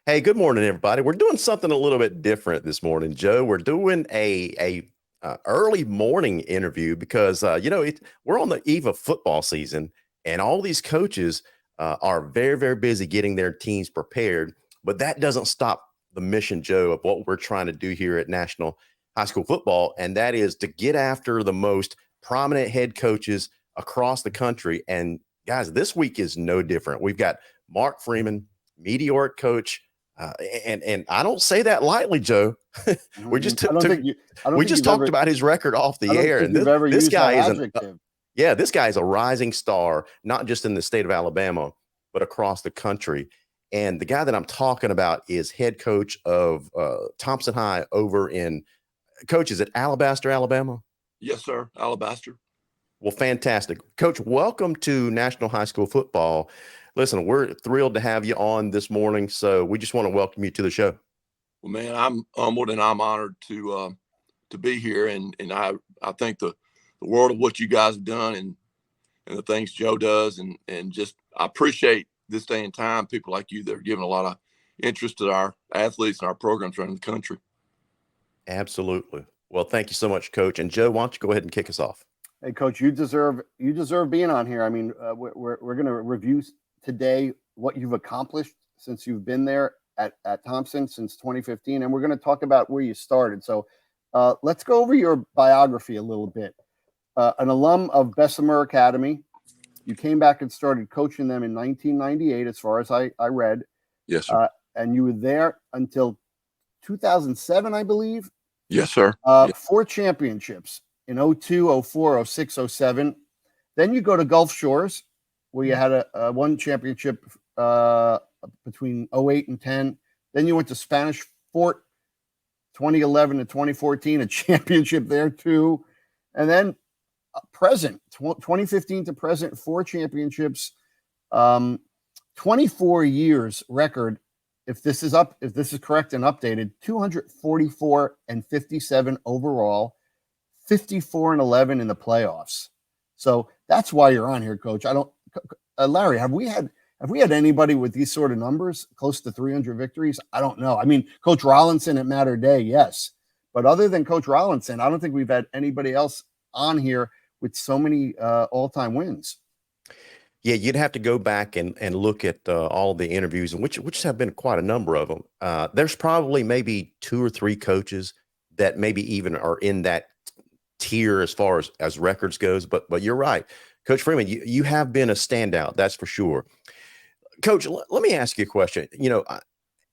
Hey, good morning, everybody. We're doing something a little bit different this morning, Joe. We're doing a early morning interview because we're on the eve of football season, and all these coaches are very busy getting their teams prepared. But that doesn't stop the mission, Joe, of what we're trying to do here at National High School Football, and that is to get after the most prominent head coaches across the country. And guys, this week is no different. We've got Mark Freeman, meteoric coach. And I don't say that lightly, Joe. we just I don't took think you. I don't we think just you've talked ever. about his record off I the don't air, think and you've this ever this used guy that is adjective. yeah, this guy is a rising star, not just in the state of Alabama, but across the country. And the guy that I'm talking about is head coach of Thompson High over in coach. Is it Alabaster, Alabama? Yes, sir. Alabaster. Well, fantastic. Coach, welcome to National High School Football. Listen, we're thrilled to have you on this morning. So we just want to welcome you to the show. Well, man, I'm humbled and I'm honored to be here, and I think the world of what you guys have done and the things Joe does, and just I appreciate this day and time people like you that are giving a lot of interest to our athletes and our programs around the country. Absolutely. Well, thank you so much, Coach. And Joe, why don't you go ahead and kick us off? Hey, Coach, you deserve being on here. I mean, we're going to review today what you've accomplished since you've been there at Thompson since 2015, and we're going to talk about where you started. So let's go over your biography a little bit. An alum of Bessemer Academy, you came back and started coaching them in 1998, as far as I read. Yes, sir. And you were there until 2007, I believe. Yes, sir. 4 championships in 02, 04, 06, 07. Then you go to Gulf Shores, where you had a one championship between 08 and 10. Then you went to Spanish Fort 2011 to 2014, a championship there too. And then present, 2015 to present, 4 championships, 24 years record. If this is correct and updated, 244 and 57 overall, 54 and 11 in the playoffs. So that's why you're on here, Coach. Larry, have we had anybody with these sort of numbers close to 300 victories? I don't know. I mean, Coach Rollinson at Mater Day, yes. But other than Coach Rollinson, I don't think we've had anybody else on here with so many all-time wins. Yeah, you'd have to go back and look at all the interviews, and which have been quite a number of them. There's probably maybe 2 or 3 coaches that maybe even are in that tier as far as records goes. But you're right, Coach Freeman. You have been a standout, that's for sure. Coach, let me ask you a question.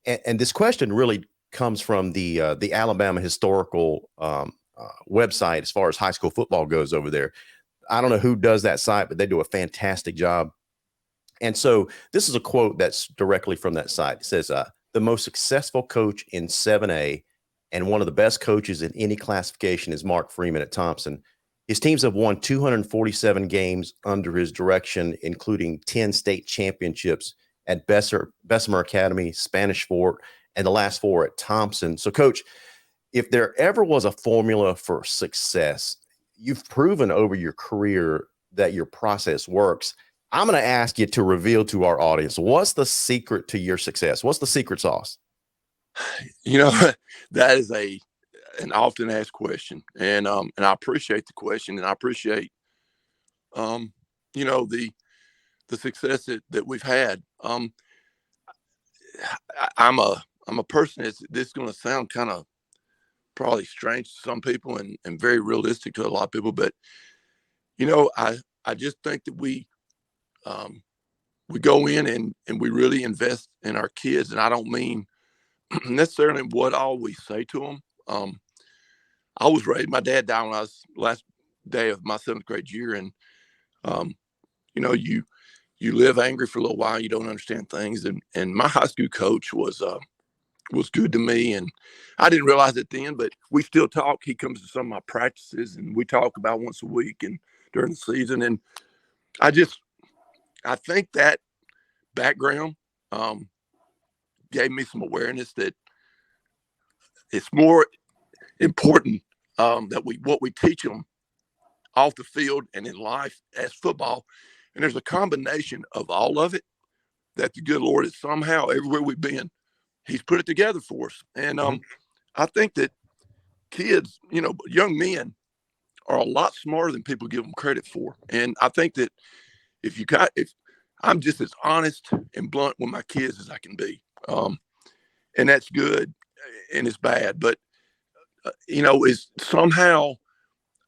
And this question really comes from the Alabama historical website as far as high school football goes over there. I don't know who does that site, but they do a fantastic job. And so this is a quote that's directly from that site. It says, the most successful coach in 7A and one of the best coaches in any classification is Mark Freeman at Thompson. His teams have won 247 games under his direction, including 10 state championships at Bessemer Academy, Spanish Fort, and the last 4 at Thompson. So, Coach, if there ever was a formula for success, you've proven over your career that your process works. I'm going to ask you to reveal to our audience, what's the secret to your success? What's the secret sauce? That is an often asked question, and I appreciate the question, and I appreciate the success that we've had. I'm a person this is going to sound kind of probably strange to some people and very realistic to a lot of people, but I just think that we go in and we really invest in our kids, and I don't mean necessarily what I always say to them. I was raised. My dad died when I was last day of my 7th grade year, and you live angry for a little while. You don't understand things, and my high school coach was good to me, and I didn't realize it then, but we still talk. He comes to some of my practices, and we talk about once a week and during the season. And I think that background gave me some awareness that it's more important that what we teach them off the field and in life as football. And there's a combination of all of it that the good Lord has somehow, everywhere we've been, he's put it together for us. And I think that kids, young men are a lot smarter than people give them credit for. And I think that if I'm just as honest and blunt with my kids as I can be, and that's good and it's bad, but is somehow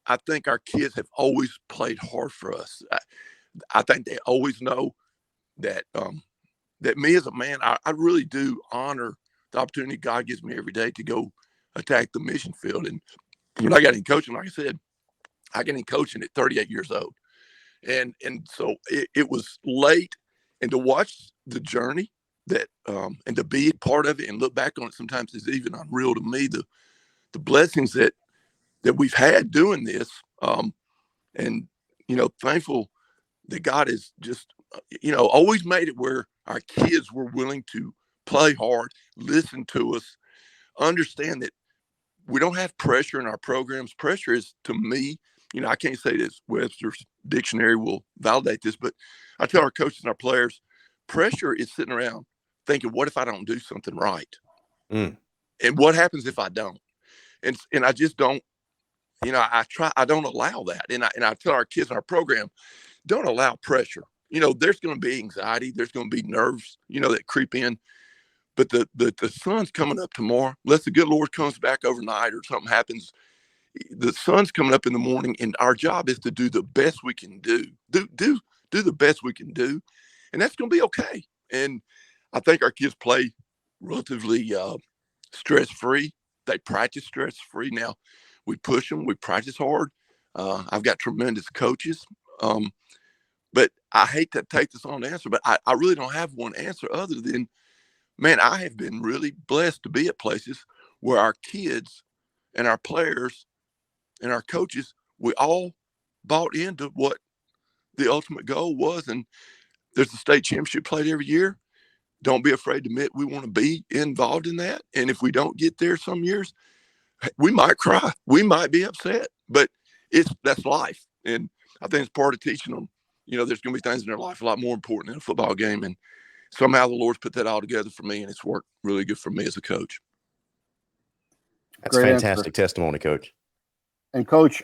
I think our kids have always played hard for us. I think they always know that that me as a man, I really do honor the opportunity God gives me every day to go attack the mission field. And when I got in coaching, like I said, I got in coaching at 38 years old. And so it was late, and to watch the journey that and to be part of it and look back on it sometimes is even unreal to me, the blessings that we've had doing this. And thankful that God has just always made it where our kids were willing to play hard, listen to us, understand that we don't have pressure in our programs. Pressure is, to me, I can't say this, Webster's dictionary will validate this, but I tell our coaches and our players, pressure is sitting around thinking, what if I don't do something right? And what happens if I don't? And I just don't, I don't allow that. And I tell our kids in our program, don't allow pressure. There's going to be anxiety. There's going to be nerves, that creep in. But the sun's coming up tomorrow. Unless the good Lord comes back overnight or something happens, the sun's coming up in the morning, and our job is to do the best we can do. Do the best we can do, and that's going to be okay. And I think our kids play relatively stress-free. They practice stress-free. Now, we push them. We practice hard. I've got tremendous coaches. But I hate to take this on answer, but I really don't have one answer other than, man, I have been really blessed to be at places where our kids and our players and our coaches, we all bought into what the ultimate goal was. And there's a state championship played every year. Don't be afraid to admit we want to be involved in that. And if we don't get there some years, we might cry. We might be upset, but that's life. And I think it's part of teaching them, there's going to be things in their life a lot more important than a football game. And somehow the Lord's put that all together for me, and it's worked really good for me as a coach. That's great fantastic answer. Testimony, Coach. And Coach,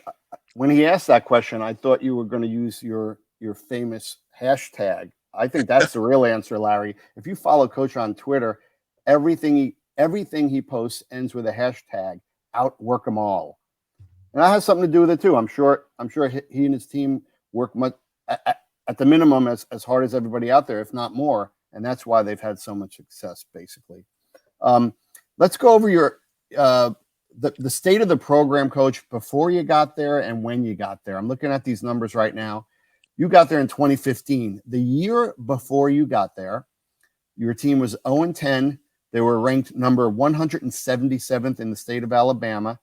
when he asked that question, I thought you were going to use your famous hashtag. I think that's the real answer, Larry. If you follow Coach on Twitter, everything he posts ends with a hashtag, outwork 'em all. And that has something to do with it too. I'm sure he and his team work much at the minimum as hard as everybody out there, if not more. And that's why they've had so much success, basically. Let's go over your the state of the program, Coach, before you got there and when you got there. I'm looking at these numbers right now. You got there in 2015. The year before you got there, your team was 0-10. They were ranked number 177th in the state of Alabama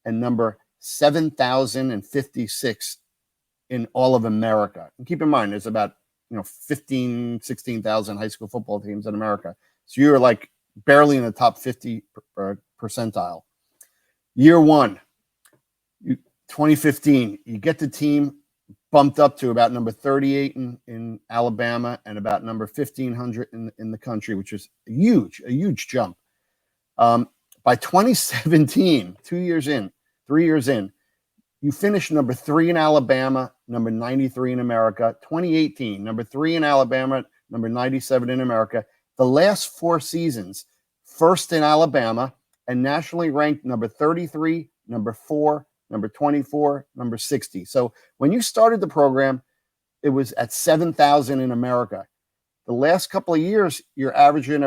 and number 7,056 in all of America. And keep in mind, there's about 16,000 high school football teams in America. So you're like barely in the top 50 percentile. Year one, 2015, you get the team bumped up to about number 38 in Alabama and about number 1,500 in the country, which is a huge jump. By 2017, 3 years in, you finished number 3 in Alabama, number 93 in America. 2018, number 3 in Alabama, number 97 in America. The last 4 seasons, first in Alabama and nationally ranked number 33, number 4, number 24, number 60. So when you started the program, it was at 7,000 in America. The last couple of years, you're averaging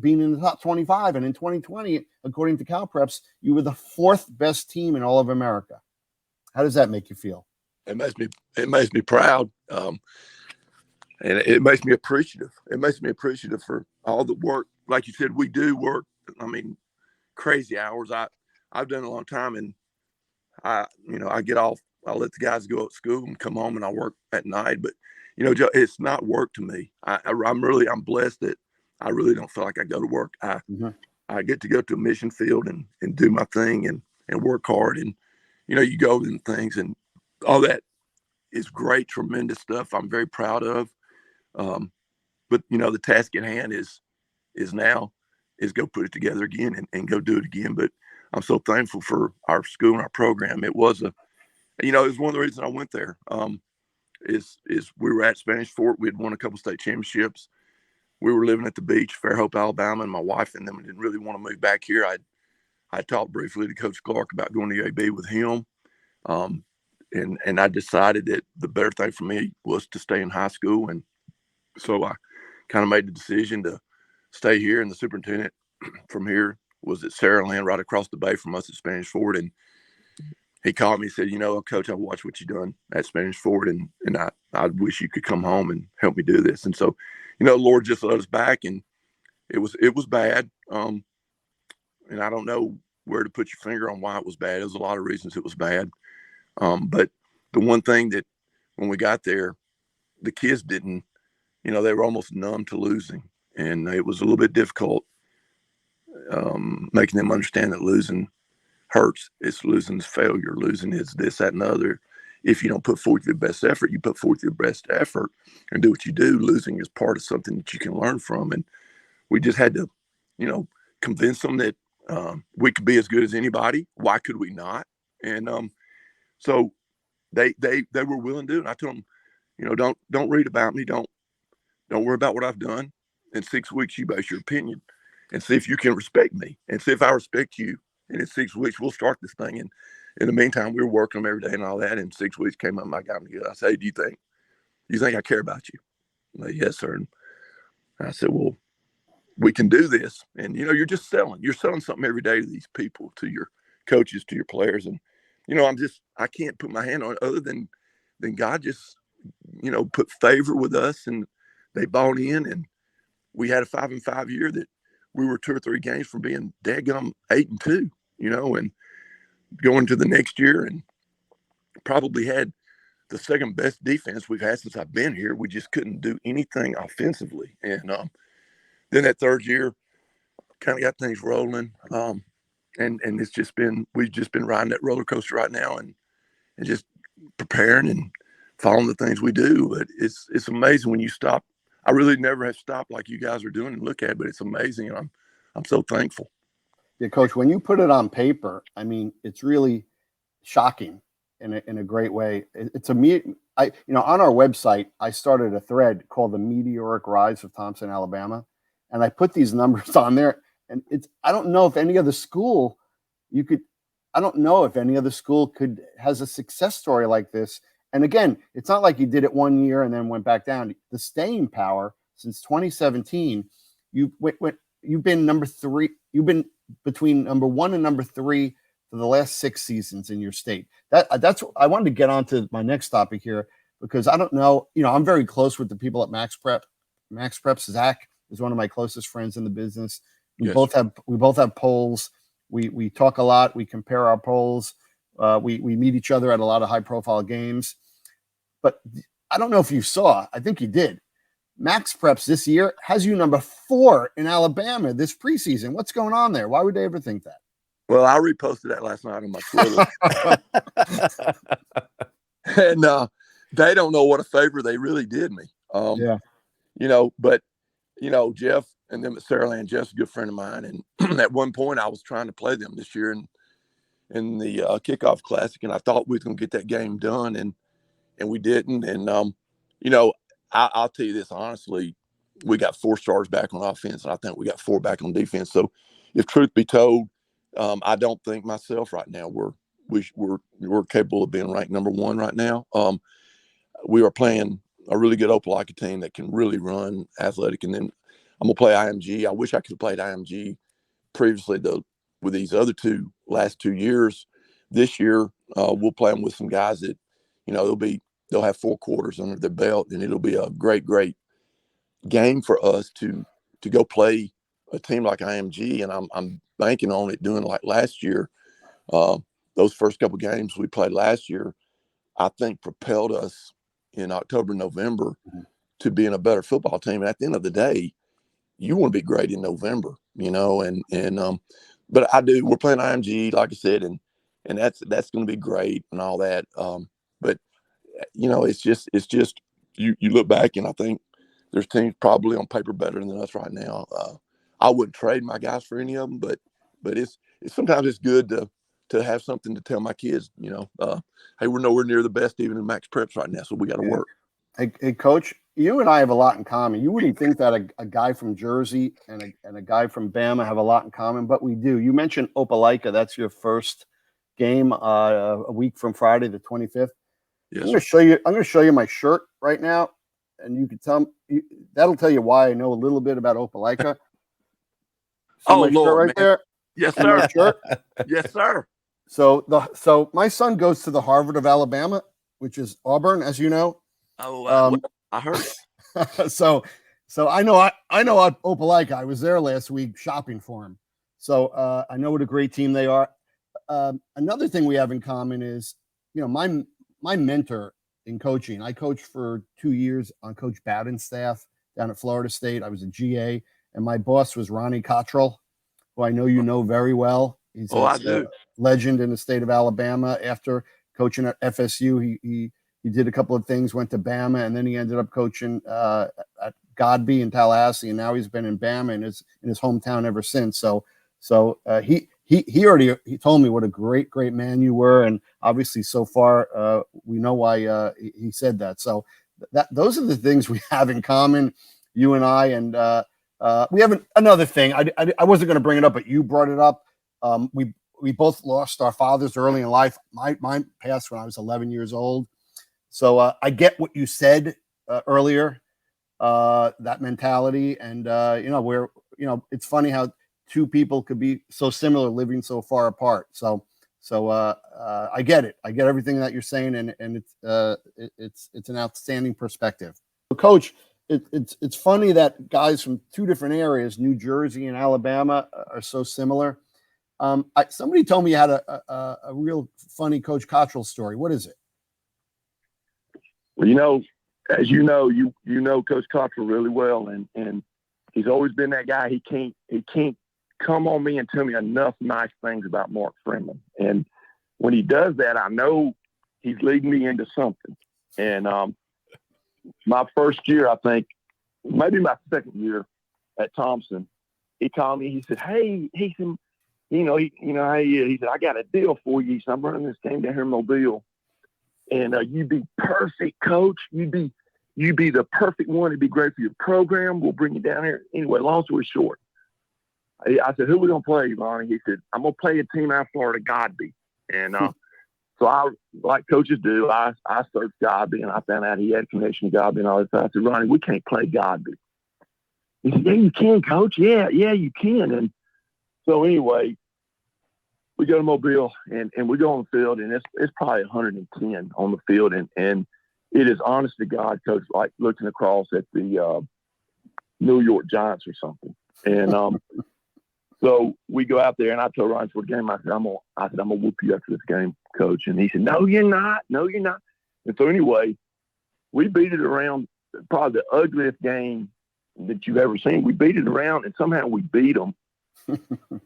being in the top 25. And in 2020, according to CalPreps, you were the 4th best team in all of America. How does that make you feel? It makes me proud. And it makes me appreciative. It makes me appreciative for all the work. Like you said, we do work. I mean, crazy hours. I've done a long time, and I get off. I let the guys go at school and come home, and I work at night. But Joe, it's not work to me. I'm blessed that I really don't feel like I go to work. I get to go to a mission field and do my thing and work hard. And you go and things, and all that is great, tremendous stuff. I'm very proud of. But the task at hand is now is go put it together again and go do it again. But I'm so thankful for our school and our program. It was it was one of the reasons I went there. Is we were at Spanish Fort. We had won a couple state championships. We were living at the beach, Fairhope, Alabama, and my wife and them didn't really want to move back here. I talked briefly to Coach Clark about going to UAB with him. And I decided that the better thing for me was to stay in high school. And so I kind of made the decision to stay here. And the superintendent from here was at Saraland, right across the bay from us at Spanish Fort. And he called me and said, Coach, I watched what you done at Spanish Fort, and I wish you could come home and help me do this. And so, the Lord just let us back, and it was bad. And I don't know where to put your finger on why it was bad. There's a lot of reasons it was bad. But the one thing that when we got there, the kids didn't, they were almost numb to losing. And it was a little bit difficult making them understand that losing hurts. It's losing is failure. Losing is this, that, and the other. If you don't put forth your best effort, you put forth your best effort and do what you do. Losing is part of something that you can learn from. And we just had to, convince them that we could be as good as anybody. Why could we not? And so they were willing to do it. And I told them, don't read about me. Don't worry about what I've done. In 6 weeks, you base your opinion and see if you can respect me and see if I respect you. And in 6 weeks, we'll start this thing. And in the meantime, we were working them every day and all that. And 6 weeks came up, and I got them together. I said, hey, do you think I care about you? And they, yes, sir. And I said, well, we can do this. And, you're just selling. You're selling something every day to these people, to your coaches, to your players. And, I can't put my hand on it other than God just, put favor with us. And they bought in. And we had a 5-5 year that we were 2 or 3 games from being daggum 8-2, and going to the next year and probably had the second best defense we've had since I've been here. We just couldn't do anything offensively. And then that third year kind of got things rolling. And we've just been riding that roller coaster right now and just preparing and following the things we do. But it's amazing when you stop. I really never have stopped like you guys are doing and look at it, but it's amazing. And I'm so thankful. Yeah, Coach, when you put it on paper, I mean, it's really shocking in a great way. It's on our website, I started a thread called The Meteoric Rise of Thompson, Alabama. And I put these numbers on there, and I don't know if any other school has a success story like this. And again, it's not like you did it 1 year and then went back down. The staying power since 2017, you've been number 3. You've been between number 1 and number 3 for the last 6 seasons in your state. That's I wanted to get on to my next topic here, because I don't know. I'm very close with the people at Max Prep. Max Prep, Zach is one of my closest friends in the business. We both have polls. We talk a lot. We compare our polls. We meet each other at a lot of high profile games. But I don't know if you saw, I think you did. Max Preps this year has you number 4 in Alabama this preseason. What's going on there? Why would they ever think that? Well, I reposted that last night on my Twitter. And they don't know what a favor they really did me. But Jeff and them at Saraland, Jeff's a good friend of mine. And at one point I was trying to play them this year in the kickoff classic. And I thought we were going to get that game done. And we didn't. And, I'll tell you this, honestly, we got 4 stars back on offense, and I think we got 4 back on defense. So if truth be told, I don't think myself right now we're capable of being ranked number 1 right now. We are playing a really good Opelika team that can really run athletic. And then I'm going to play IMG. I wish I could have played IMG previously, though, with these other last 2 years. This year, we'll play them with some guys that, they'll have 4 quarters under their belt, and it'll be a great, great game for us to go play a team like IMG. And I'm banking on it doing like last year. Those first couple games we played last year, I think propelled us in October, November to being a better football team. And at the end of the day, you want to be great in November, but we're playing IMG, like I said, and that's going to be great and all that. But it's just you look back, and I think there's teams probably on paper better than us right now. I wouldn't trade my guys for any of them, but it's sometimes it's good to have something to tell my kids. Hey, we're nowhere near the best even in max preps right now, so we got to work. Hey, Coach, you and I have a lot in common. You wouldn't think that a guy from Jersey and a guy from Bama have a lot in common, but we do. You mentioned Opelika. That's your first game a week from Friday, the 25th. Yes, I'm going to show you my shirt right now, and you can tell me, that'll tell you why I know a little bit about Opelika. See my Lord, shirt right man. there? Yes, See my sir. shirt? Yes, sir. So my son goes to the Harvard of Alabama, which is Auburn, as you know. Oh, I heard. so I know Opelika. I was there last week shopping for him. So I know what a great team they are. Another thing we have in common is, my mentor in coaching. I coached for 2 years on Coach Bowden's staff down at Florida State. I was a GA, and my boss was Ronnie Cottrell, who I know you know very well. He's I do. Legend in the state of Alabama. After coaching at FSU, he did a couple of things, went to Bama, and then he ended up coaching at Godby in Tallahassee, and now he's been in Bama in his hometown ever since. So he told me what a great man you were, and obviously so far we know why he said that. So those are the things we have in common, you and I. And we have another thing. I wasn't going to bring it up, but you brought it up. We both lost our fathers early in life. Mine passed when I was 11 years old. So I get what you said earlier, that mentality, and it's funny how two people could be so similar living so far apart. So I get it. I get everything that you're saying, and it's an outstanding perspective. So Coach, it's funny that guys from two different areas, New Jersey and Alabama, are so similar. Somebody told me you had a real funny Coach Cottrell story. What is it? Well, as you know Coach Cottrell really well, and he's always been that guy. He can't come on me and tell me enough nice things about Mark Freeman. And when he does that, I know he's leading me into something. And my first year, I think, maybe my second year at Thompson, he called me. He said, "Hey," he said, he said, "I got a deal for you." He said, "I'm running this game down here in Mobile, and you'd be perfect, Coach. You'd be the perfect one. It'd be great for your program. We'll bring you down here." Anyway, long story short, I said, "Who are we going to play, Ronnie?" He said, "I'm going to play a team out of Florida, Godby." And so I, like coaches do, I searched Godby, and I found out he had a connection to Godby and all this. I said, "Ronnie, we can't play Godby." He said, "Yeah, you can, Coach. Yeah, you can." And so anyway, we go to Mobile, and we go on the field, and it's probably 110 on the field, and it is, honest to God, Coach, like looking across at the New York Giants or something. And so we go out there, and I told Ryan for the game, I said, I'm gonna whoop you after this game, Coach. And he said, "No, you're not. No, you're not." And so anyway, we beat it around, probably the ugliest game that you've ever seen. We beat it around, and somehow we beat them.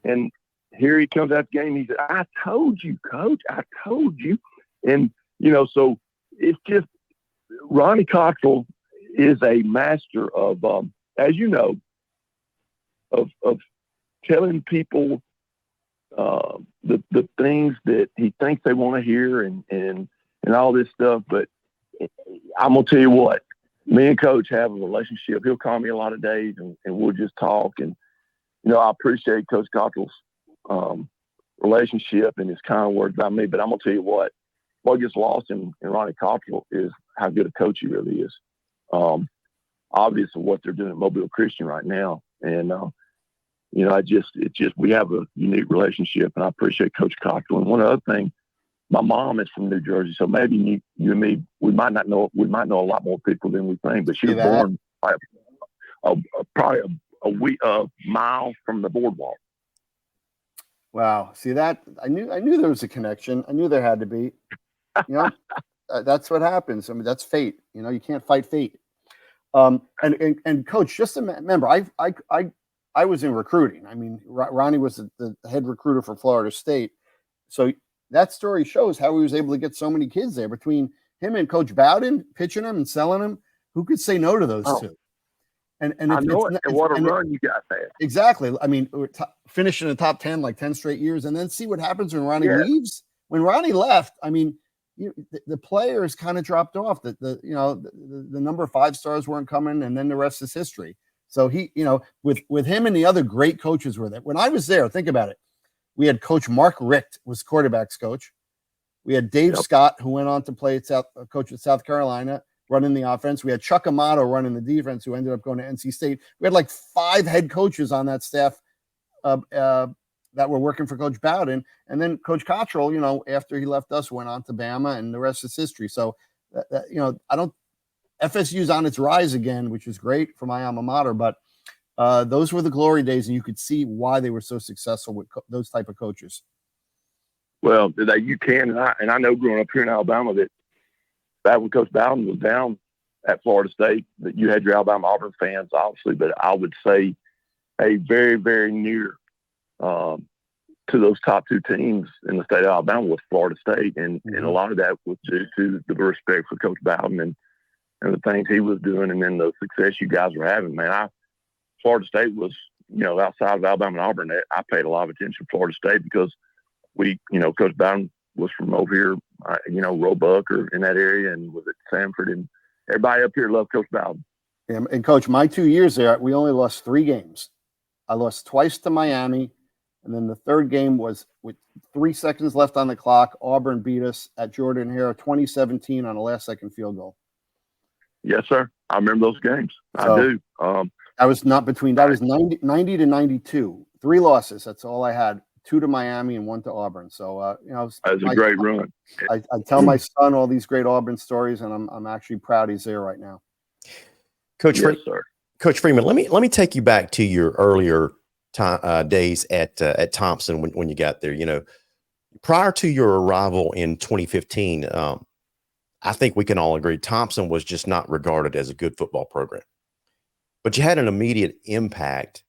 And here he comes out the game. He said, "I told you, Coach. I told you." And so it's just, Ronnie Cottrell is a master of, as you know, of telling people the things that he thinks they want to hear and all this stuff. But I'm gonna tell you what, me and Coach have a relationship. He'll call me a lot of days, and we'll just talk. And I appreciate Coach Cottrell's relationship and his kind words about me. But I'm gonna tell you what gets lost in Ronnie Cottrell is how good a coach he really is. Obviously, what they're doing at Mobile Christian right now, and we have a unique relationship, and I appreciate Coach Cottrell. And one other thing, my mom is from New Jersey, so maybe you and me, we might know a lot more people than we think. But she was born probably a mile from the boardwalk. Wow. See that? I knew there was a connection. I knew there had to be. That's what happens. I mean, that's fate. You can't fight fate. And Coach, just remember, I was in recruiting. I mean, Ronnie was the head recruiter for Florida State. So that story shows how he was able to get so many kids there between him and Coach Bowden, pitching them and selling them. Who could say no to those two? And I it's, know it's, it. And it's what a and run you guys had. exactly. I mean, finish in the top 10 like 10 straight years, and then see what happens when Ronnie Yeah. leaves. When Ronnie left, I mean, the players kind of dropped off. The number of 5-stars weren't coming, and then the rest is history. So he, with him and the other great coaches were there. When I was there, think about it. We had Coach Mark Richt was quarterbacks coach. We had Dave Scott, who went on to play at coach at South Carolina, running the offense. We had Chuck Amato running the defense, who ended up going to NC State. We had like 5 head coaches on that staff that were working for Coach Bowden. And then Coach Cottrell, after he left us, went on to Bama, and the rest is history. So, FSU's on its rise again, which is great for my alma mater, but those were the glory days, and you could see why they were so successful with those type of coaches. Well, that you can, and I know growing up here in Alabama that back when Coach Bowden was down at Florida State, that you had your Alabama Auburn fans, obviously, but I would say a very, very near to those top 2 teams in the state of Alabama was Florida State, and a lot of that was due to the respect for Coach Bowden and the things he was doing, and then the success you guys were having. Man, Florida State was, outside of Alabama and Auburn, I paid a lot of attention to Florida State because Coach Bowden was from over here, Roebuck or in that area, and was at Sanford, and everybody up here loved Coach Bowden. Yeah, and Coach, my 2 years there, we only lost 3 games. I lost twice to Miami, and then the third game was with 3 seconds left on the clock. Auburn beat us at Jordan-Hare 2017 on a last-second field goal. Yes, sir. I remember those games. I do. I was not between. That was 90 to 92. 3 losses. That's all I had. 2 to Miami and 1 to Auburn. So, that was a great run. I tell my son all these great Auburn stories, and I'm actually proud he's there right now. Coach Freeman, let me take you back to your earlier days at Thompson when you got there. Prior to your arrival in 2015, I think we can all agree Thompson was just not regarded as a good football program. But you had an immediate impact,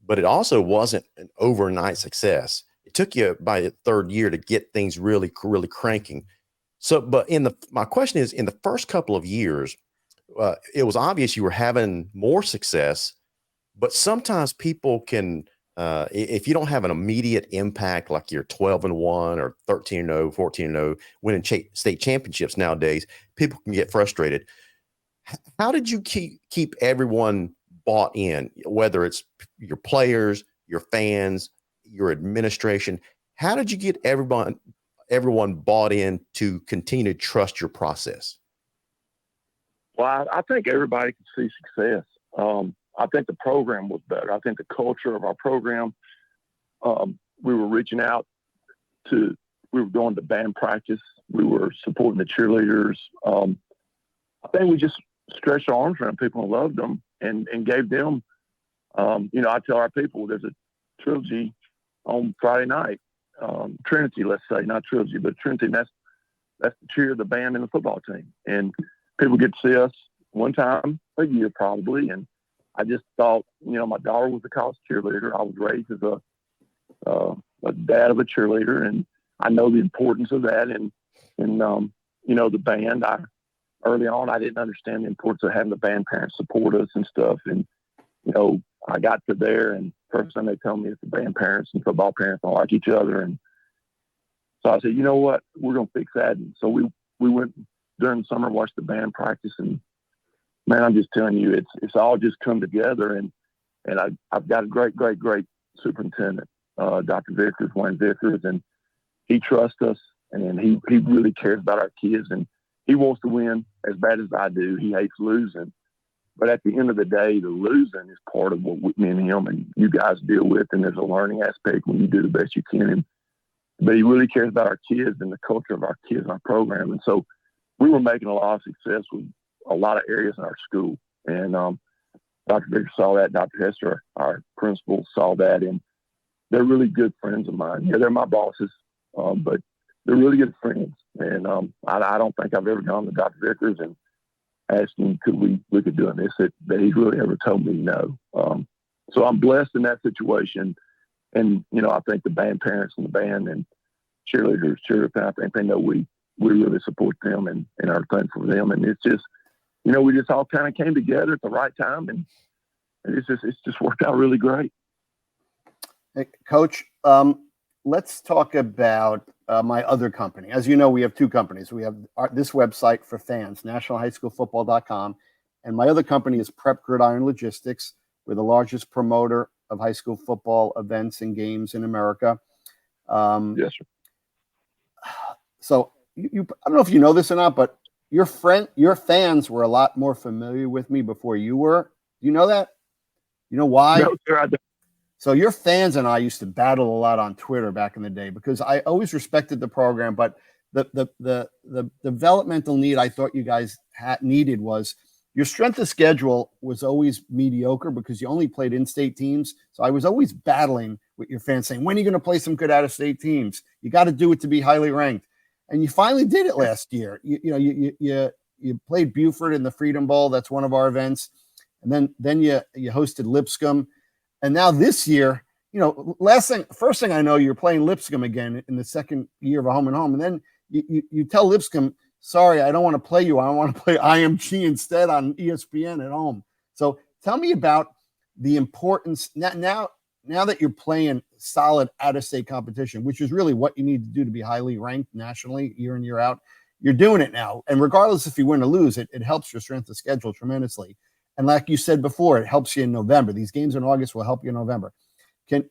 but it also wasn't an overnight success. It took you by the 3rd year to get things really, really cranking. So, but my question is, in the first couple of years, it was obvious you were having more success, but sometimes people can, if you don't have an immediate impact, like you're 12-1 or 13-0, 14-0, winning state championships nowadays, people can get frustrated. How did you keep everyone bought in, whether it's your players, your fans, your administration? How did you get everyone bought in to continue to trust your process? Well, I think everybody could see success. I think the program was better. I think the culture of our program, we were reaching out we were going to band practice. We were supporting the cheerleaders. I think we just stretched our arms around people and loved them and gave them, I tell our people there's a trilogy on Friday night, Trinity, let's say, not trilogy, but Trinity. And that's the cheer, the band, and the football team. And people get to see us one time a year probably. And I just thought, my daughter was a college cheerleader. I was raised as a dad of a cheerleader, and I know the importance of that. And the band, early on, I didn't understand the importance of having the band parents support us and stuff. And, I got to there, and first thing they tell me is the band parents and football parents don't like each other. And so I said, you know what, we're going to fix that. And so we went during the summer, watched the band practice, and man, I'm just telling you, it's all just come together. And I've got a great superintendent, Dr. Vickers, Wayne Vickers, and he trusts us, and he really cares about our kids, and he wants to win as bad as I do. He hates losing. But at the end of the day, the losing is part of what me and him and you guys deal with, and there's a learning aspect when you do the best you can. But he really cares about our kids and the culture of our kids and our program. And so we were making a lot of success with a lot of areas in our school. And Dr. Vickers saw that. Dr. Hester, our principal, saw that. And they're really good friends of mine. Yeah, they're my bosses, but they're really good friends. And I don't think I've ever gone to Dr. Vickers and asked him, could we look at doing this, that he's really ever told me no. So I'm blessed in that situation. And, I think the band parents and the band and cheerleaders, I think they know we really support them and are thankful for them. And it's just, we just all kind of came together at the right time. And And it's just worked out really great. Hey, Coach, let's talk about my other company. As you know, we have two companies. We have this website for fans, nationalhighschoolfootball.com, and my other company is Prep Gridiron Logistics. We're the largest promoter of high school football events and games in America. Yes, sir. So you I don't know if you know this or not, but your fans were a lot more familiar with me before you were. Do you know that? You know why? No, sir, I don't. So your fans and I used to battle a lot on Twitter back in the day because I always respected the program, but the developmental need I thought you guys needed was your strength of schedule was always mediocre because you only played in-state teams. So I was always battling with your fans saying, when are you going to play some good out-of-state teams? You got to do it to be highly ranked. And you finally did it last year. You played Buford in the Freedom Bowl. That's one of our events. And then you hosted Lipscomb. And now this year, first thing I know, you're playing Lipscomb again in the second year of a home and home. And then you tell Lipscomb, sorry, I don't want to play you. I want to play IMG instead on ESPN at home. So tell me about the importance now that you're playing solid out-of-state competition, which is really what you need to do to be highly ranked nationally year in, year out. You're doing it now. And regardless if you win or lose, it helps your strength of schedule tremendously. And like you said before, it helps you in November. These games in August will help you in November.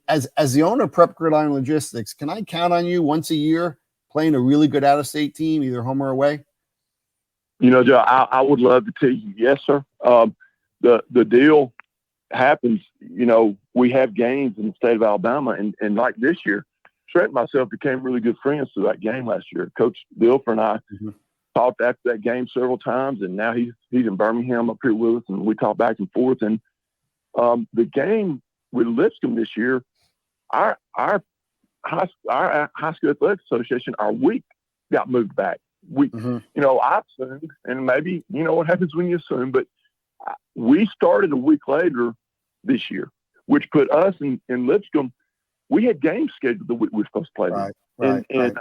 As the owner of Prep Gridiron Logistics, can I count on you once a year playing a really good out-of-state team, either home or away? Joe, I would love to tell you, yes, sir. The deal happens, we have games in the state of Alabama, and like this year, Trent and myself became really good friends through that game last year. Coach Dilfer and I talked after that game several times, and now he's in Birmingham up here with us, and we talk back and forth. And the game with Lipscomb this year, our high school athletic association, our week got moved back. I assumed, and maybe what happens when you assume, but we started a week later this year, which put us in Lipscomb. We had games scheduled the week we were supposed to play them. Right.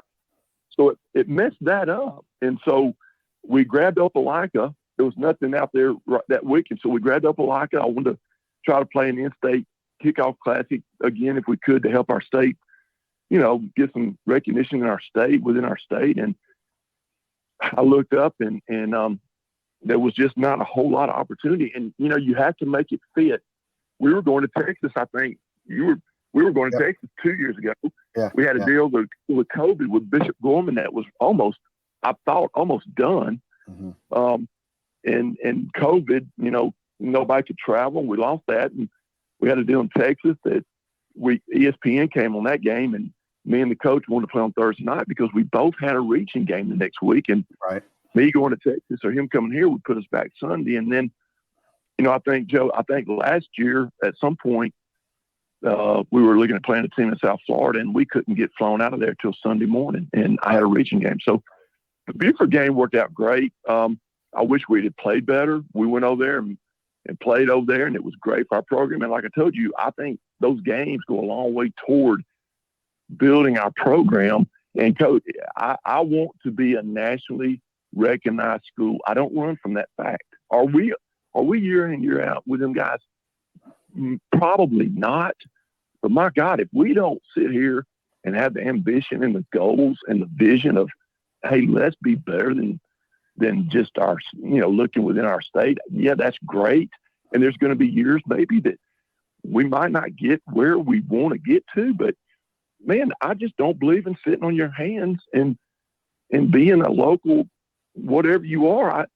So it messed that up. And so we grabbed Opelika. There was nothing out there that weekend. So we grabbed Opelika. I wanted to try to play an in-state kickoff classic again if we could to help our state, get some recognition in our state, within our state. And I looked up and there was just not a whole lot of opportunity. And, you have to make it fit. We were going to Texas, I think. We were going to Texas 2 years ago. Yeah, we had a deal with COVID with Bishop Gorman that was almost done. And COVID, nobody could travel. We lost that. And we had a deal in Texas that ESPN came on that game, and me and the coach wanted to play on Thursday night because we both had a reaching game the next week. And me going to Texas or him coming here would put us back Sunday. And then, I think last year at some point, we were looking at playing a team in South Florida, and we couldn't get flown out of there till Sunday morning, and I had a reaching game. So the Buford game worked out great. I wish we had played better. We went over there and played over there, and it was great for our program. And like I told you, I think those games go a long way toward building our program. And Coach, I want to be a nationally recognized school. I don't run from that fact. Are we year in, year out with them guys? Probably not. But my God, if we don't sit here and have the ambition and the goals and the vision of, hey, let's be better than just our, looking within our state. Yeah, that's great. And there's going to be years maybe that we might not get where we want to get to, but man, I just don't believe in sitting on your hands and being a local, whatever you are.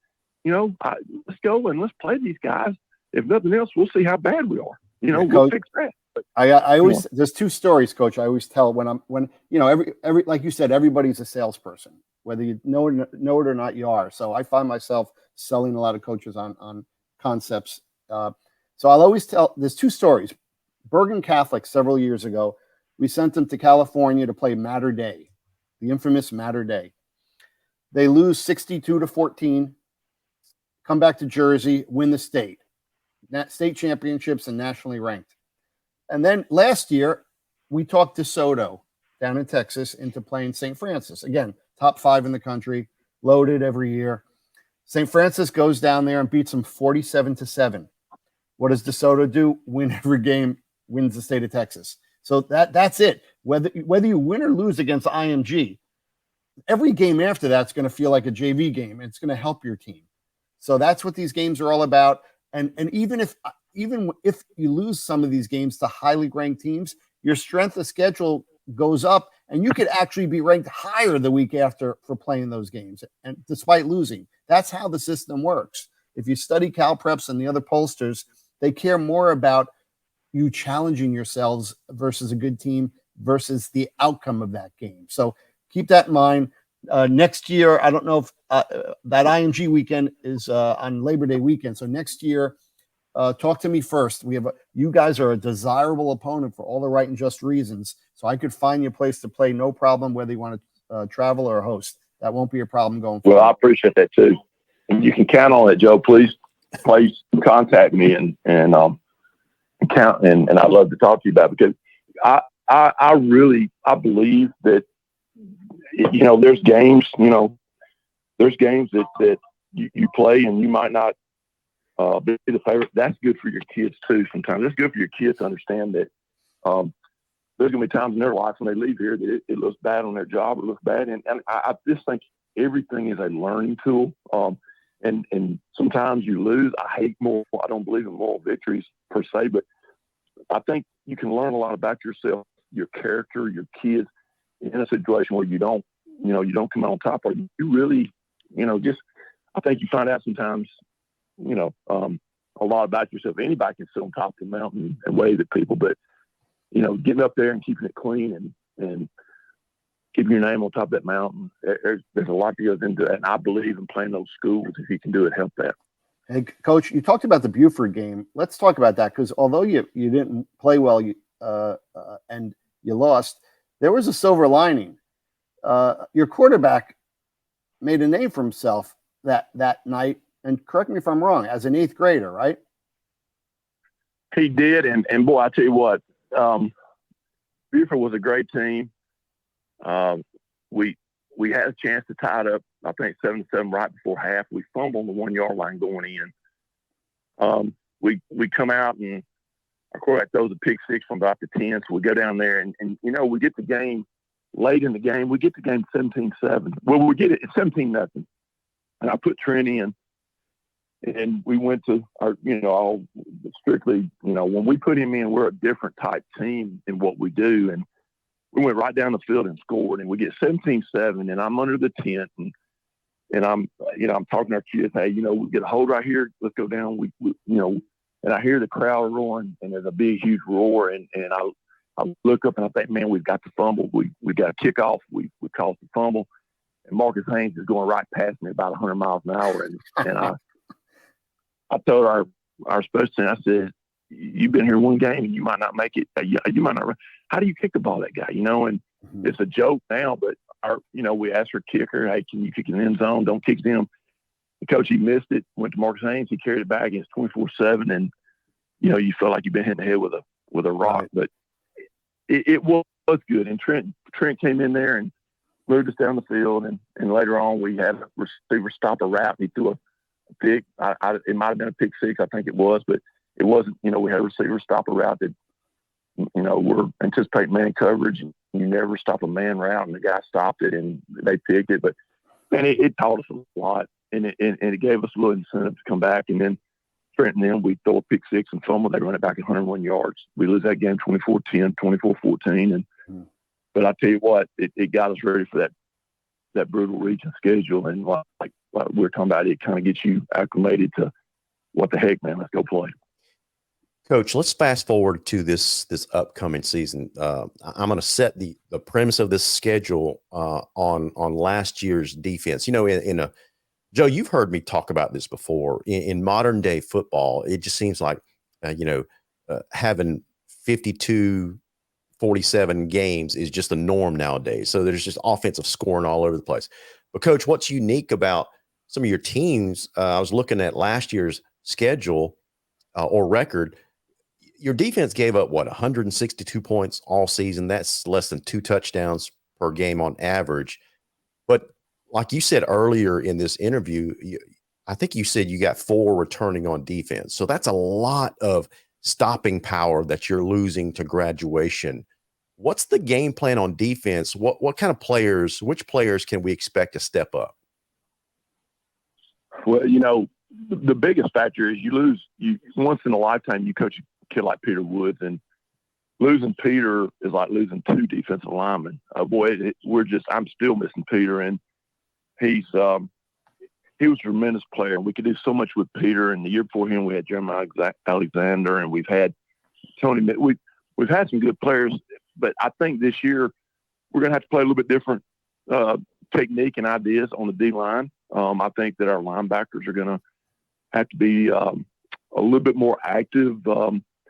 Let's go and let's play these guys. If nothing else, we'll see how bad we are. We'll Coach, fix that. But, I always, there's two stories, Coach. I always tell when every like you said, everybody's a salesperson, whether you know it or not, you are. So I find myself selling a lot of coaches on concepts. So I'll always tell, there's two stories. Bergen Catholic several years ago, we sent them to California to play Mater Day, the infamous Mater Day. They lose 62-14, come back to Jersey, win the state championships and nationally ranked. And then last year, we talked DeSoto down in Texas into playing St. Francis. Again, top 5 in the country, loaded every year. St. Francis goes down there and beats them 47-7. What does DeSoto do? Win every game, wins the state of Texas. So that's it. Whether you win or lose against IMG, every game after that's going to feel like a JV game. It's going to help your team. So that's what these games are all about. And even if you lose some of these games to highly ranked teams, your strength of schedule goes up, and you could actually be ranked higher the week after for playing those games, and despite losing. That's how the system works. If you study CalPreps and the other pollsters, they care more about you challenging yourselves versus a good team versus the outcome of that game. So keep that in mind. Next year, I don't know if that IMG weekend is on Labor Day weekend. So next year, talk to me first. You guys are a desirable opponent for all the right and just reasons. So I could find you a place to play, no problem, whether you want to travel or host. That won't be a problem going forward. Well, I appreciate that too. And you can count on it, Joe. Please contact me and count. And I'd love to talk to you about it, because I really believe that, there's games, that you play and you might not be the favorite. That's good for your kids too. Sometimes it's good for your kids to understand that there's going to be times in their life when they leave here that it looks bad on their job, it looks bad. And I just think everything is a learning tool. And sometimes you lose. I don't believe in moral victories per se, but I think you can learn a lot about yourself, your character, your kids, in a situation where you don't come out on top, or you really, I think you find out sometimes, a lot about yourself. Anybody can sit on top of the mountain and wave at people, but, getting up there and keeping it clean and keeping your name on top of that mountain, there's a lot that goes into that. And I believe in playing those schools. If you can do it, help that. Hey, Coach, you talked about the Buford game. Let's talk about that, because although you didn't play well, and you lost, there was a silver lining. Your quarterback made a name for himself that night, and correct me if I'm wrong, as an 8th grader, right? He did, and boy, I tell you what, Buford was a great team. We had a chance to tie it up, I think 7-7 right before half. We fumbled on the 1-yard line going in. We come out, and our quarterback throws a pick six from about the 10. So we go down there, and we get the game late in the game. We get the game 17-7. Well, we get it at 17-0. And I put Trent in, and we went to our, all strictly, when we put him in, we're a different type team in what we do. And we went right down the field and scored, and we get 17-7, and I'm under the tent, and I'm talking to our kids, hey, we get a hold right here. Let's go down. We and I hear the crowd roaring, and there's a big, huge roar. And I look up and I think, man, we've got the fumble. We got a kickoff. We caused the fumble, and Marcus Haynes is going right past me about 100 miles an hour. And I told our special team, I said, you've been here one game and you might not make it. You might not run. How do you kick the ball at that guy? And it's a joke now, but we asked our kicker, hey, can you kick it in the end zone? Don't kick them. The coach, he missed it, went to Marcus Haynes. He carried it back against 24-7. And, you feel like you've been hit in the head with a rock, right. But it was good. And Trent came in there and moved us down the field. And later on, we had a receiver stop a route. He threw a pick. It might have been a pick six, I think it was, but it wasn't. We had a receiver stop a route that, we're anticipating man coverage. And you never stop a man route, and the guy stopped it, and they picked it. But man, it taught us a lot, and it gave us a little incentive to come back. And then Trent and them, we throw a pick six and fumble. They run it back 101 yards. We lose that game 24-10, 24-14. But I tell you what, it got us ready for that brutal region schedule. And like we're talking about, it kind of gets you acclimated to what the heck, man, let's go play. Coach, let's fast forward to this upcoming season. I'm going to set the premise of this schedule on last year's defense. Joe, you've heard me talk about this before. In modern day football, it just seems like having 52, 47 games is just the norm nowadays. So there's just offensive scoring all over the place. But Coach, what's unique about some of your teams? I was looking at last year's schedule or record. Your defense gave up 162 points all season. That's less than 2 touchdowns per game on average. But like you said earlier in this interview, I think you said you got 4 returning on defense. So that's a lot of stopping power that you're losing to graduation. What's the game plan on defense? What kind of players, which players can we expect to step up? Well, the biggest factor is you once in a lifetime, you coach a kid like Peter Woods, and losing Peter is like losing 2 defensive linemen. I'm still missing Peter, and he was a tremendous player, and we could do so much with Peter. And the year before him, we had Jeremiah Alexander, and we've had Tony. We've had some good players, but I think this year we're going to have to play a little bit different technique and ideas on the D line. I think that our linebackers are going to have to be a little bit more active,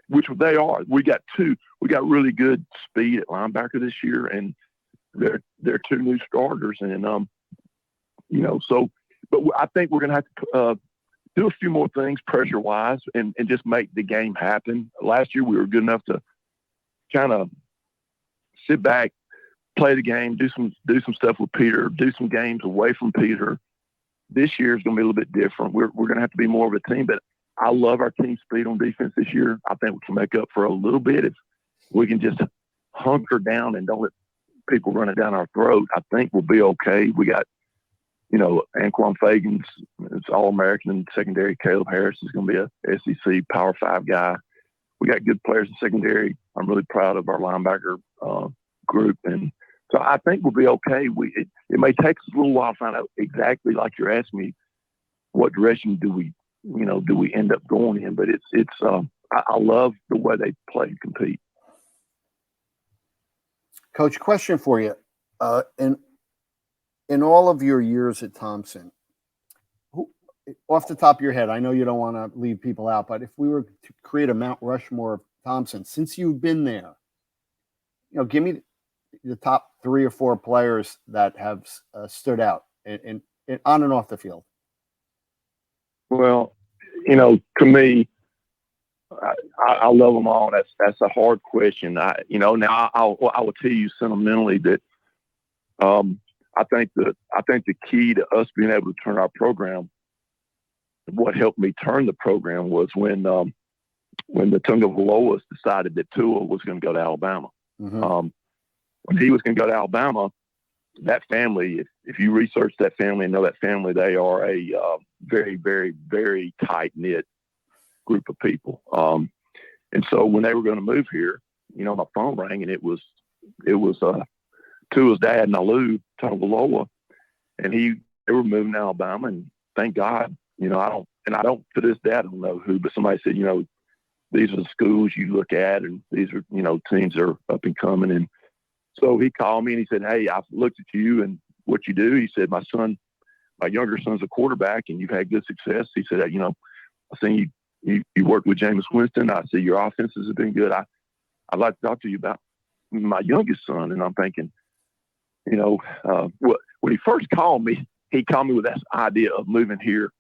which they are. We got really good speed at linebacker this year, and they're 2 new starters, and but I think we're going to have to do a few more things pressure wise and just make the game happen. Last year we were good enough to kind of sit back, play the game, do some stuff with Peter, do some games away from Peter. This year is going to be a little bit different. We're going to have to be more of a team, but I love our team speed on defense this year. I think we can make up for a little bit if we can just hunker down and don't let people run it down our throat. I think we'll be okay. We got, Anquan Fagan's it's All-American in secondary. Caleb Harris is going to be a SEC Power 5 guy. We got good players in secondary. I'm really proud of our linebacker group, and so I think we'll be okay. It may take us a little while to find out exactly, like you're asking me, what direction do we end up going in? But I love the way they play and compete. Coach, question for you. In all of your years at Thompson, off the top of your head, I know you don't want to leave people out, but if we were to create a Mount Rushmore of Thompson, since you've been there, give me the top 3 or 4 players that have stood out in on and off the field. Well, to me, I love them all. That's a hard question. Now I will tell you sentimentally that I think the key to us being able to turn our program, what helped me turn the program was when the Tungavaloas decided that Tua was going to go to Alabama. Mm-hmm. When he was going to go to Alabama, that family, if you research that family and know that family, they are a very, very, very tight-knit group of people. And so when they were going to move here, my phone rang, and it was Tua's dad, Nalu Tungavaloa, and they were moving to Alabama, and thank God, I don't to this day I don't know who, but somebody said, these are the schools you look at, and these are, teams that are up and coming. And so he called me and he said, "Hey, I've looked at you and what you do." He said, my younger son's a quarterback and you've had good success. He said, I seen you worked with Jameis Winston. I said, your offenses have been good. I'd like to talk to you about my youngest son. And I'm thinking, when he first called me, he called me with that idea of moving here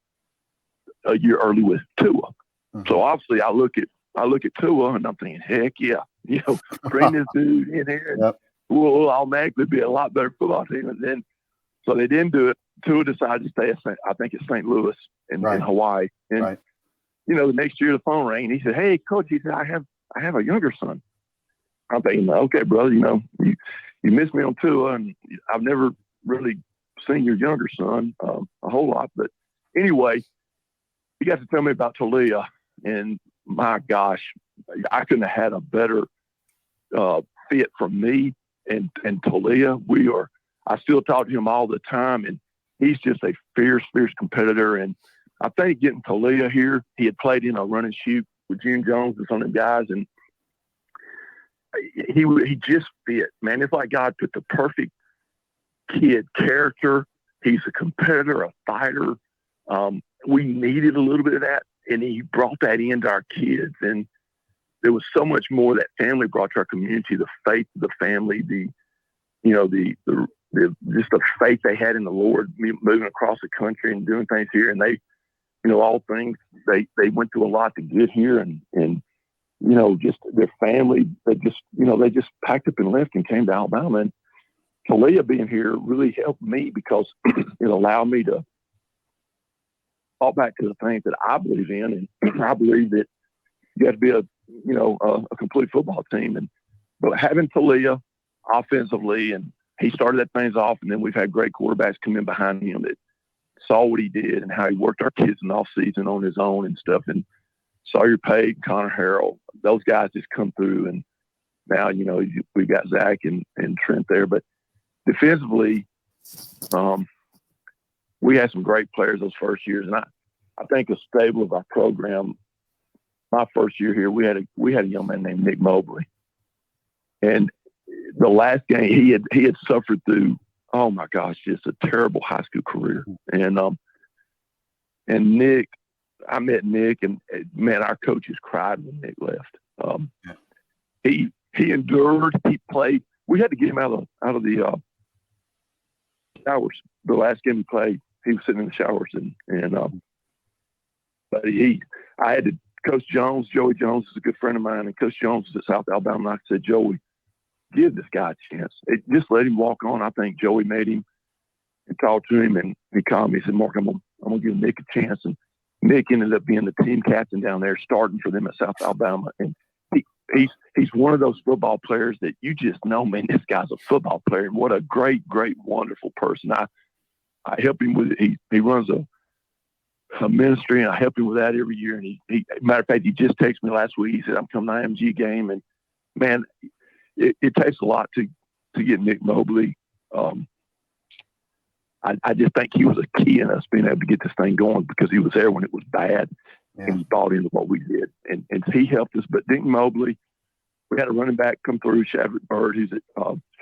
a year early with Tua. Mm-hmm. So obviously I look at Tua and I'm thinking, heck yeah, bring this dude in here and yep. We'll automatically be a lot better football team. And then, so they didn't do it. Tua decided to stay at St. Louis in Hawaii. And, the next year the phone rang and he said, "Hey, Coach," he said, I have a younger son. I'm thinking, okay, brother, you missed me on Tua, and I've never really seen your younger son a whole lot. But anyway, he got to tell me about Talia, and my gosh, I couldn't have had a better fit for me and Talia. I still talk to him all the time, and he's just a fierce competitor. And I think getting Talia here, he had played in a run and shoot with June Jones and some of the guys, and he just fit, man. It's like God put the perfect kid character. He's a competitor, a fighter. We needed a little bit of that, and he brought that into our kids. And there was so much more that family brought to our community: the faith of the family, the just the faith they had in the Lord, moving across the country and doing things here. And they, all things they went through a lot to get here, and just their family, they just packed up and left and came to Alabama. And Talia being here really helped me because it allowed me to all back to the things that I believe in, and I believe that you got to be a complete football team. But having Talia offensively, and he started that things off, and then we've had great quarterbacks come in behind him that saw what he did and how he worked our kids in off season on his own and stuff. And Sawyer Pate, Connor Harrell, those guys just come through, and now we've got Zach and Trent there. But defensively, we had some great players those first years, and I think a stable of our program. My first year here, we had a young man named Nick Mobley, and the last game he had suffered through, oh my gosh, just a terrible high school career. And Nick, I met Nick, and man, our coaches cried when Nick left. He endured. He played. We had to get him out of the showers. The last game he played, he was sitting in the showers, but I had to. Coach Jones, Joey Jones is a good friend of mine, and Coach Jones is at South Alabama. And I said, Joey, give this guy a chance. Just let him walk on. I think Joey made him and talked to him, and he called me. He said, Mark, I'm gonna give Nick a chance. And Nick ended up being the team captain down there, starting for them at South Alabama. And he's one of those football players that you just know, man, this guy's a football player, and what a great, wonderful person. I help him with it. He runs a ministry, and I help him with that every year. And he matter of fact, he just texted me last week. He said, I'm coming to the IMG game. And man, it takes a lot to get Nick Mobley. I just think he was a key in us being able to get this thing going, because he was there when it was bad, and he bought into what we did. And he helped us. But Nick Mobley, we had a running back come through, Shadrick Bird, who's at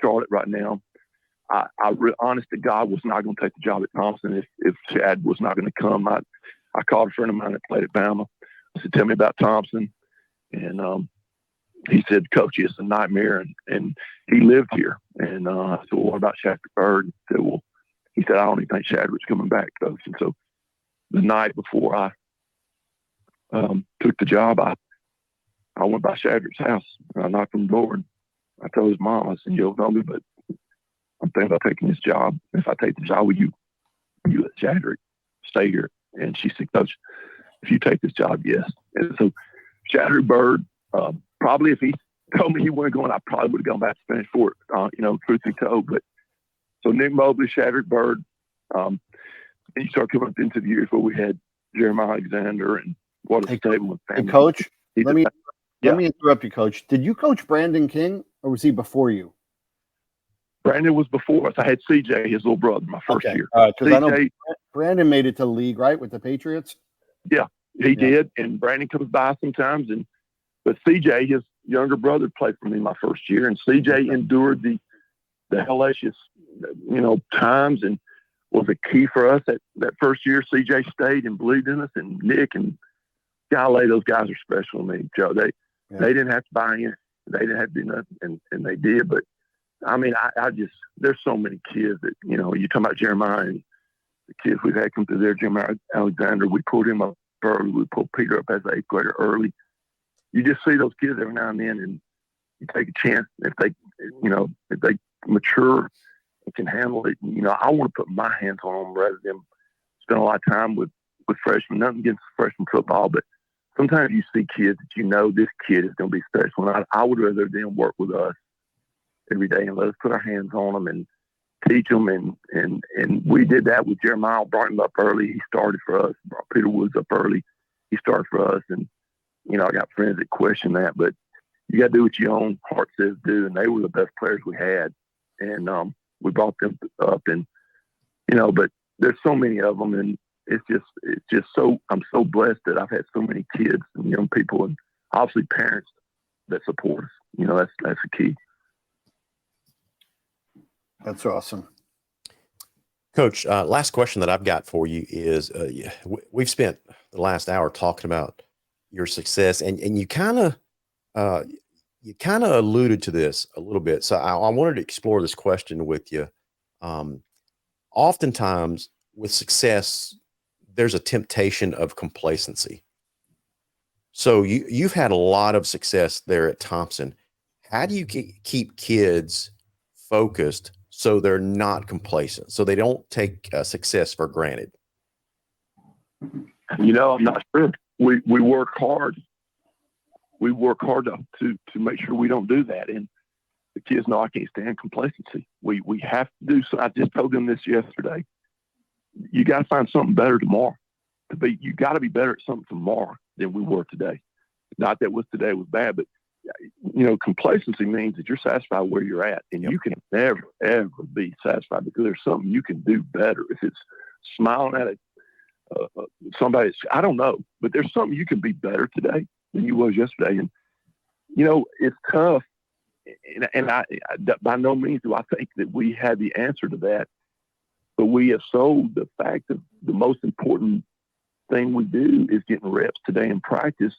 Charlotte right now. I honest to God, was not going to take the job at Thompson if Shad was not going to come. I called a friend of mine that played at Bama. I said, tell me about Thompson. And he said, Coach, it's a nightmare. And he lived here. And I said, well, what about Shadrick Bird? He said, I don't even think Shadrick's coming back, Coach. And so the night before I took the job, I went by Shadrick's house. And I knocked on the door, and I told his mom, I said, you don't know me, but I'm thinking about taking this job. If I take the job, will you let Shadrick stay here? And she said, Coach, if you take this job, yes. And so Shadrick Bird, probably if he told me he wasn't going, I probably would have gone back to finish for it, truth be told. But so Nick Mobley, Shadrick Bird, and you start coming up into the years where we had Jeremiah Alexander and what a stable and family. Hey, Coach, let me interrupt you, Coach. Did you coach Brandon King, or was he before you? Brandon was before us. I had CJ, his little brother, my first year. Because I know Brandon made it to the league, right, with the Patriots? Yeah, he did. And Brandon comes by sometimes. But CJ, his younger brother, played for me my first year. And CJ endured the hellacious, times, and was a key for us that first year. CJ stayed and believed in us. And Nick and golly, those guys are special to me, Joe. They didn't have to buy in. They didn't have to do nothing, and they did. But I mean, I just, there's so many kids that, you talk about Jeremiah and the kids we've had come through there. Jeremiah Alexander, we pulled him up early. We pulled Peter up as an 8th grader early. You just see those kids every now and then, and you take a chance if they mature and can handle it. I want to put my hands on them rather than spend a lot of time with freshmen. Nothing against freshman football, but sometimes you see kids that this kid is going to be special. And I would rather them work with us every day and let us put our hands on them and teach them. And we did that with Jeremiah. Brought him up early. He started for us. Brought Peter Woods up early. He started for us. And, I got friends that question that, but you got to do what your own heart says do. And they were the best players we had. And we brought them up, and, but there's so many of them. And it's just so, I'm so blessed that I've had so many kids and young people, and obviously parents that support us. That's the key. That's awesome. Coach, last question that I've got for you is, we've spent the last hour talking about your success, and you kind of alluded to this a little bit. So I wanted to explore this question with you. Oftentimes with success, there's a temptation of complacency. So you've had a lot of success there at Thompson. How do you keep kids focused so they're not complacent, so they don't take success for granted? I'm not sure. We work hard. We work hard to make sure we don't do that. And the kids know I can't stand complacency. We have to do so. I just told them this yesterday. You got to find something better tomorrow. You got to be better at something tomorrow than we were today. Not that today was bad, but complacency means that you're satisfied where you're at, and you can never ever be satisfied because there's something you can do better. If it's smiling at somebody, I don't know, but there's something you can be better today than you was yesterday, and it's tough. And I by no means do I think that we had the answer to that, but we have sold the fact that the most important thing we do is getting reps today in practice.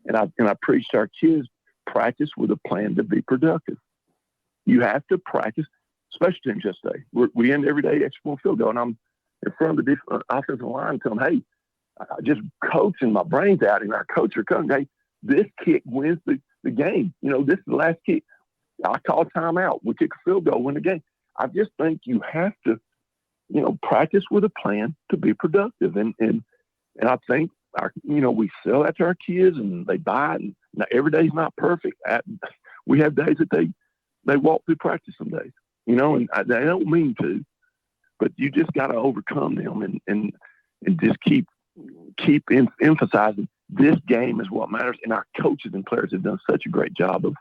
And I preach to our kids, practice with a plan to be productive. You have to practice, special teams yesterday. We end every day extra point field goal, and I'm in front of the offensive line telling them, hey, I just coaching my brains out, and our coach are coming, hey, this kick wins the game. This is the last kick. I call timeout. We kick a field goal, win the game. I just think you have to, practice with a plan to be productive. And I think we sell that to our kids and they buy it. And now every day's not perfect. We have days that they walk through practice some days, and they don't mean to, but you just got to overcome them and just keep emphasizing this game is what matters. And our coaches and players have done such a great job of,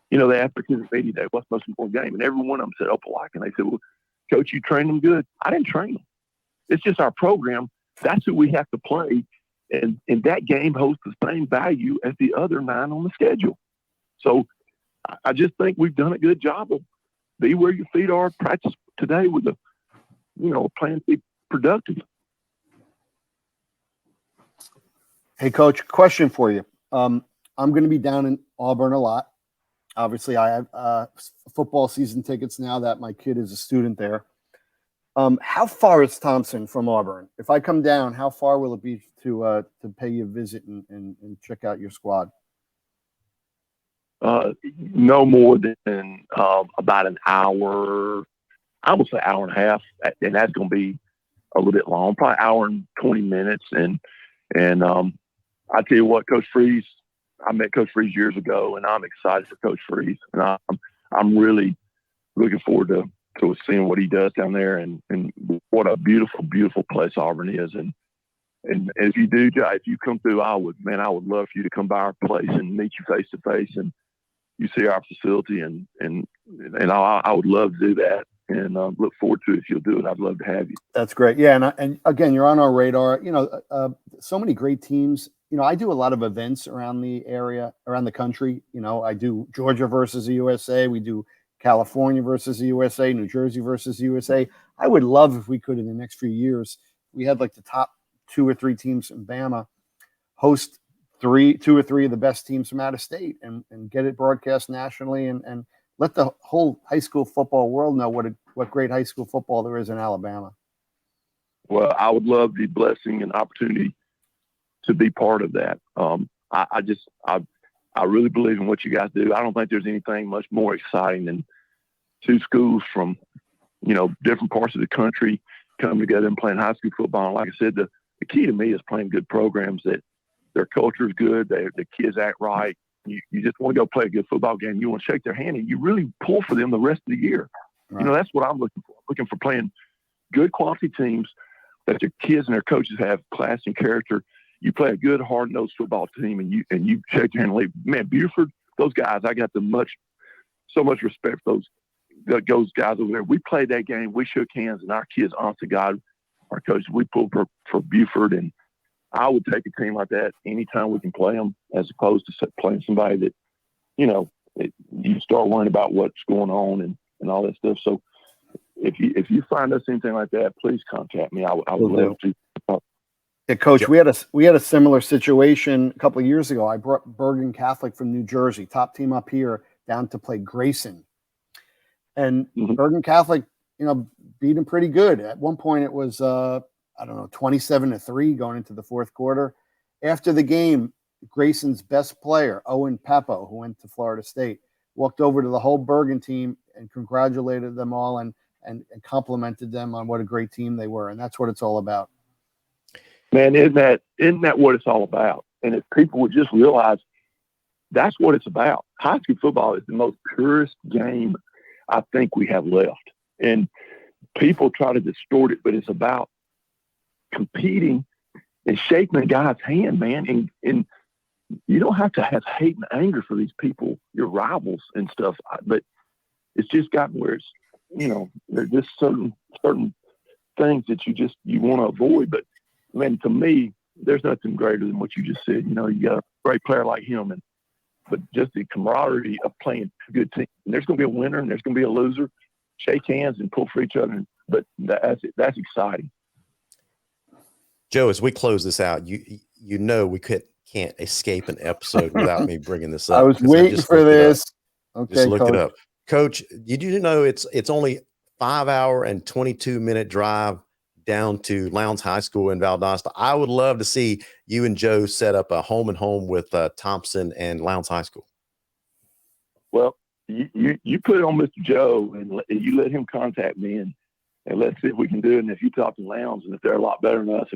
they asked the kids at 80 Day, what's the most important game? And every one of them said Opelika. And they said, well, Coach, you trained them good. I didn't train them. It's just our program. That's who we have to play. And that game holds the same value as the other 9 on the schedule. So I just think we've done a good job of be where your feet are, practice today with a plan to be productive. Hey, Coach, question for you. I'm going to be down in Auburn a lot. Obviously, I have football season tickets now that my kid is a student there. How far is Thompson from Auburn? If I come down, how far will it be to pay you a visit and check out your squad? No more than about an hour. I would say hour and a half, and that's going to be a little bit long, probably an hour and 20 minutes. And I tell you what, Coach Freeze, I met Coach Freeze years ago, and I'm excited for Coach Freeze, and I'm really looking forward to seeing what he does down there, and what a beautiful, beautiful place Auburn is. And if you do, if you come through, I would love for you to come by our place and meet you face to face, and you see our facility, and I would love to do that, and look forward to it. If you'll do it, I'd love to have you. That's great. Yeah, and again, you're on our radar. So many great teams. I do a lot of events around the area, around the country. I do Georgia versus the USA. We do California versus the USA, New Jersey versus the USA. I would love if we could, in the next few years, we had like the top 2 or 3 teams in Bama host 2 or 3 of the best teams from out of state and get it broadcast nationally and let the whole high school football world know what great high school football there is in Alabama. Well, I would love the blessing and opportunity to be part of that. I really believe in what you guys do. I don't think there's anything much more exciting than 2 schools from, different parts of the country coming together and playing high school football. And like I said, the key to me is playing good programs that their culture is good. The kids act right. You just want to go play a good football game. You want to shake their hand, and you really pull for them the rest of the year. Right. That's what I'm looking for. I'm looking for playing good quality teams that their kids and their coaches have class and character. You play a good, hard-nosed football team, and you shake your hand and leave. Man, Buford, those guys, I got so much respect for those guys over there. We played that game. We shook hands, and our kids, honest to God, our coaches, we pulled for Buford. And I would take a team like that anytime we can play them, as opposed to playing somebody that, you start worrying about what's going on and all that stuff. So if you find us anything like that, please contact me. I would love to. Yeah, Coach, we had a similar situation a couple of years ago. I brought Bergen Catholic from New Jersey, top team up here, down to play Grayson. And Bergen Catholic, beat them pretty good. At one point it was 27-3 going into the 4th quarter. After the game, Grayson's best player, Owen Peppo, who went to Florida State, walked over to the whole Bergen team and congratulated them all and complimented them on what a great team they were. And that's what it's all about. Man, isn't that what it's all about? And if people would just realize that's what it's about. High school football is the most purest game I think we have left. And people try to distort it, but it's about competing and shaking a guy's hand, man. And you don't have to have hate and anger for these people, your rivals and stuff. But it's just gotten where it's, there's just certain things that you want to avoid. But man, to me, there's nothing greater than what you just said. You got a great player like him, but just the camaraderie of playing a good team. And there's going to be a winner and there's going to be a loser. Shake hands and pull for each other. But that's exciting. Joe, as we close this out, we can't escape an episode without me bringing this up. I was waiting for this. Okay, just look Coach. it up. Coach, did you know it's only 5 hour and 22-minute drive down to Lowndes High School in Valdosta? I would love to see you and Joe set up a home and home with Thompson and Lowndes High School. Well, you put it on Mr. Joe and you let him contact me and let's see if we can do it. And if you talk to Lowndes and if they're a lot better than us,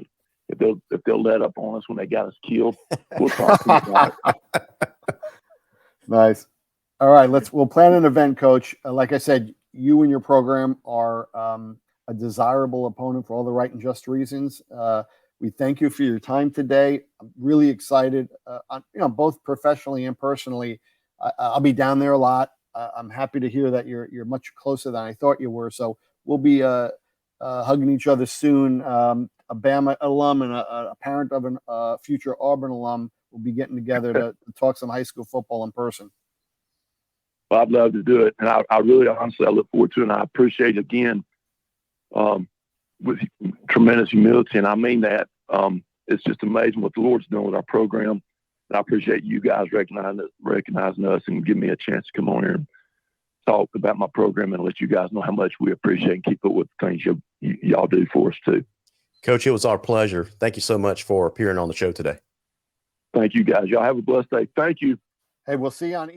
if they'll let up on us when they got us killed, we'll talk to them about it. Nice. All right, we'll plan an event, Coach. Like I said, you and your program are a desirable opponent for all the right and just reasons. We thank you for your time today. I'm really excited, both professionally and personally. I'll be down there a lot. I'm happy to hear that you're much closer than I thought you were. So we'll be hugging each other soon. A Bama alum and a parent of a future Auburn alum will be getting together to talk some high school football in person. Well, I'd love to do it. And I really, honestly, I look forward to it. And I appreciate, again, with tremendous humility. And I mean that. It's just amazing what the Lord's doing with our program. And I appreciate you guys recognizing us and giving me a chance to come on here and talk about my program and let you guys know how much we appreciate and keep up with the things y'all do for us too. Coach, it was our pleasure. Thank you so much for appearing on the show today. Thank you, guys. Y'all have a blessed day. Thank you. Hey, we'll see you on